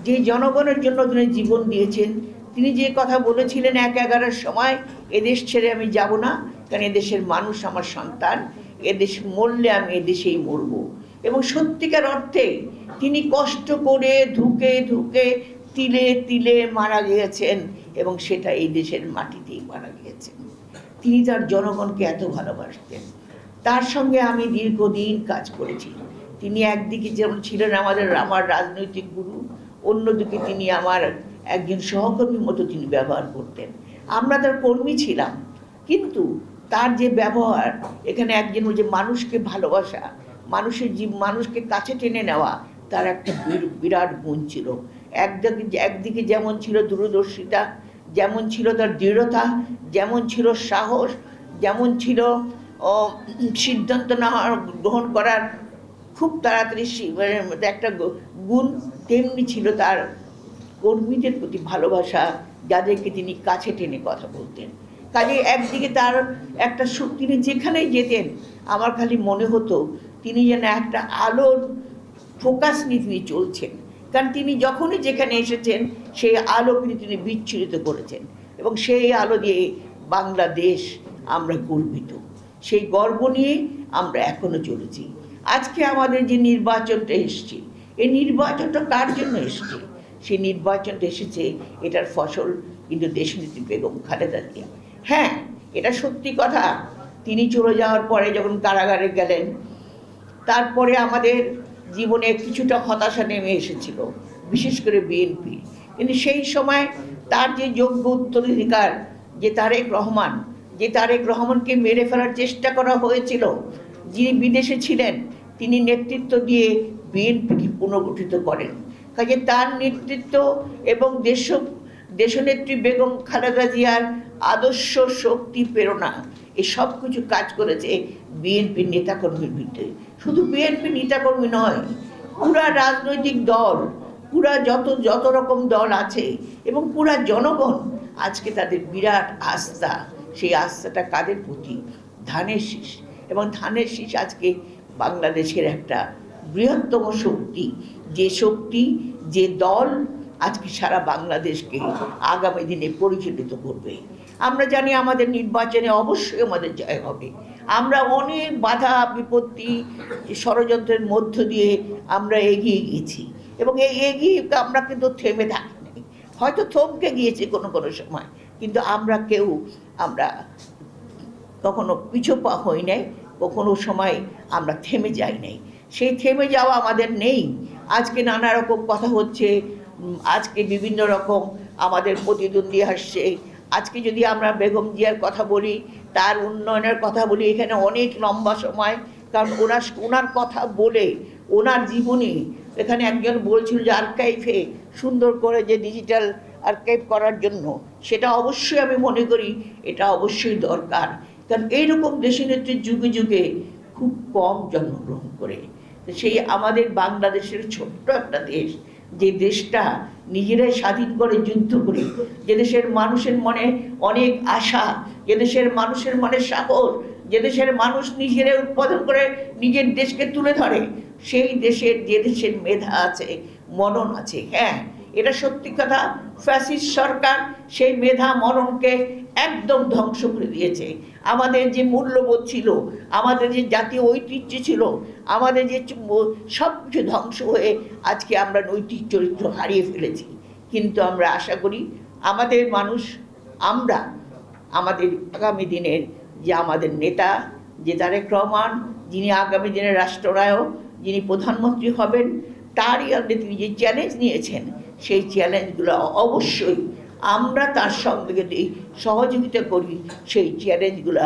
যে জনগণের জন্য তিনি জীবন দিয়েছেন, তিনি যে কথা বলেছিলেন ১/১১ সময়, এদেশ ছেড়ে আমি যাব না, কারণ এদেশের মানুষ আমার সন্তান, এদেশ মরলে আমি এদেশেই মরব। এবং সত্যিকার অর্থে তিনি কষ্ট করে ধুকে ধুকে তিলে তিলে মারা গিয়েছেন, এবং সেটা এই দেশের মাটিতেই মারা গিয়েছেন। তিনি তার জনগণকে এত ভালোবাসতেন। তার সঙ্গে আমি দীর্ঘদিন কাজ করেছি। তিনি একদিকে যেমন ছিলেন আমার রাজনৈতিক গুরু, অন্যদিকে তিনি আমার একজন সহকর্মীর মতো তিনি ব্যবহার করতেন। আমরা তার কর্মী ছিলাম, কিন্তু তার যে ব্যবহার, এখানে একজন যে মানুষকে ভালোবাসা, মানুষকে কাছে টেনে নেওয়া, তার একটা বিরাট গুণ ছিল। একদিকে যেমন ছিল দূরদর্শিতা, যেমন ছিল তার দৃঢ়তা, যেমন ছিল সাহস, যেমন ছিল সিদ্ধান্ত গ্রহণ করার খুব তাড়াতাড়ি একটা গুণ, তেমনি ছিল তার কর্মীদের প্রতি ভালোবাসা, যাদেরকে তিনি কাছে টেনে কথা বলতেন। কাজে একদিকে তার একটা তিনি যেখানেই যেতেন, আমার খালি মনে হতো তিনি যেন একটা আলোর ফোকাস নিয়ে তিনি চলছেন। কারণ তিনি যখনই যেখানে এসেছেন, সেই আলোকে তিনি বিচ্ছুরিত করেছেন, এবং সেই আলো দিয়ে বাংলাদেশ আমরা গর্বিত। সেই গর্ব নিয়ে আমরা এখনো চলেছি। আজকে আমাদের যে নির্বাচনটা এসছে, এই নির্বাচনটা কার জন্য এসছে? সেই নির্বাচনটা এসেছে, এটার ফসল কিন্তু দেশনেত্রী বেগম খালেদা জিয়া। হ্যাঁ, এটা সত্যি কথা। তিনি চলে যাওয়ার পরে যখন কারাগারে গেলেন, তারপরে আমাদের জীবনে কিছুটা হতাশা নেমে এসেছিল, বিশেষ করে বিএনপি। কিন্তু সেই সময় তার যে যোগ্য উত্তরাধিকার, যে তারেক রহমানকে মেরে ফেলার চেষ্টা করা হয়েছিল, যিনি বিদেশে ছিলেন, তিনি নেতৃত্ব দিয়ে বিএনপিকে পুনর্গঠিত করেন। কাজে তার নেতৃত্ব এবং দেশনেত্রী বেগম খালেদা জিয়ার আদর্শ, শক্তি, প্রেরণা, এই সব কিছু কাজ করেছে বিএনপির নেতাকর্মীর ভিতরে। শুধু বিএনপি নেতাকর্মী নয়, পুরা রাজনৈতিক দল, পুরা যত রকম দল আছে, এবং পুরা জনগণ আজকে তাদের বিরাট আস্থা। সেই আস্থাটা কাদের প্রতি? ধানের শীষ। এবং ধানের শীষ আজকে বাংলাদেশের একটা বৃহত্তম শক্তি, যে দল আজকে সারা বাংলাদেশকে আগামী দিনে পরিচালিত করবে। আমরা জানি আমাদের নির্বাচনে অবশ্যই আমাদের জয় হবে। আমরা অনেক বাধা বিপত্তি, ষড়যন্ত্রের মধ্য দিয়ে আমরা এগিয়ে গিয়েছি, এবং এগিয়ে আমরা কিন্তু থেমে থাকিনি। হয়তো থমকে গিয়েছে কোনো সময়, কিন্তু আমরা কখনো পিছু পা হই নাই, কখনো সময় আমরা থেমে যাই নাই। সেই থেমে যাওয়া আমাদের নেই। আজকে নানা রকম কথা হচ্ছে, আজকে বিভিন্ন রকম আমাদের প্রতিদ্বন্দ্বী আসছে। আজকে যদি আমরা বেগম জিয়ার কথা বলি, তার উন্নয়নের কথা বলি, এখানে অনেক লম্বা সময়, কারণ ওনার কথা বলে, ওনার জীবনী, এখানে একজন বলছিল যে আর্কাইভে সুন্দর করে যে ডিজিটাল আর্কাইভ করার জন্য, সেটা অবশ্যই আমি মনে করি এটা অবশ্যই দরকার। কারণ এইরকম দেশনেত্রীর যুগে যুগে খুব কম জন্মগ্রহণ করে। সেই আমাদের বাংলাদেশের ছোট্ট একটা দেশ, যে দেশটা নিজেরাই স্বাধীন করে যুদ্ধ করে, যে দেশের মানুষের মনে অনেক আশা, যে দেশের মানুষের মনে সাহস, যে দেশের মানুষ নিজেরাই উৎপাদন করে নিজের দেশকে তুলে ধরে, সেই যে দেশের মেধা আছে, মনন আছে। হ্যাঁ, এটা সত্যি কথা। ফ্যাসিস্ট সরকার সেই মেধা মননকে একদম ধ্বংস করে দিয়েছে। আমাদের যে মূল্যবোধ ছিল, আমাদের যে জাতীয় ঐতিহ্য ছিল, আমাদের যে সব কিছু ধ্বংস হয়ে আজকে আমরা নৈতিক চরিত্র হারিয়ে ফেলেছি। কিন্তু আমরা আশা করি আমাদের মানুষ, আমাদের আগামী দিনের যে আমাদের নেতা, যে তারেক রহমান, যিনি আগামী দিনের রাষ্ট্রনায়ক, যিনি প্রধানমন্ত্রী হবেন, তারই তিনি যে চ্যালেঞ্জ নিয়েছেন, সেই চ্যালেঞ্জগুলো অবশ্যই আমরা তার সঙ্গে যদি সহযোগিতা করি, সেই চ্যালেঞ্জগুলো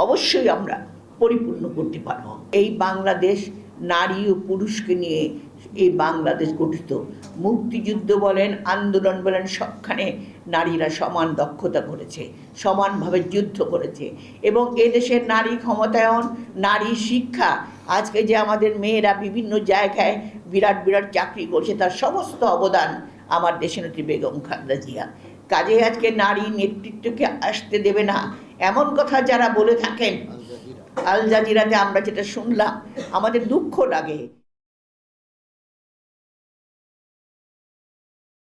অবশ্যই আমরা পরিপূর্ণ করতে পারব। এই বাংলাদেশ নারী ও পুরুষকে নিয়ে এই বাংলাদেশ গঠিত। মুক্তিযুদ্ধ বলেন, আন্দোলন বলেন, সবখানে নারীরা সমান দক্ষতা করেছে, সমানভাবে যুদ্ধ করেছে। এবং এদেশের নারী ক্ষমতায়ন, নারী শিক্ষা, আজকে যে আমাদের মেয়েরা বিভিন্ন জায়গায় বিরাট বিরাট চাকরি করছে, তার সমস্ত অবদান আমার দেশনেত্রী বেগম খালেদা জিয়া। কাজে আজকে নারী নেতৃত্বকে আসতে দেবে না, এমন কথা যারা বলে থাকেন, আল জাজিরাতে আমরা যেটা শুনলাম, আমাদের দুঃখ লাগে।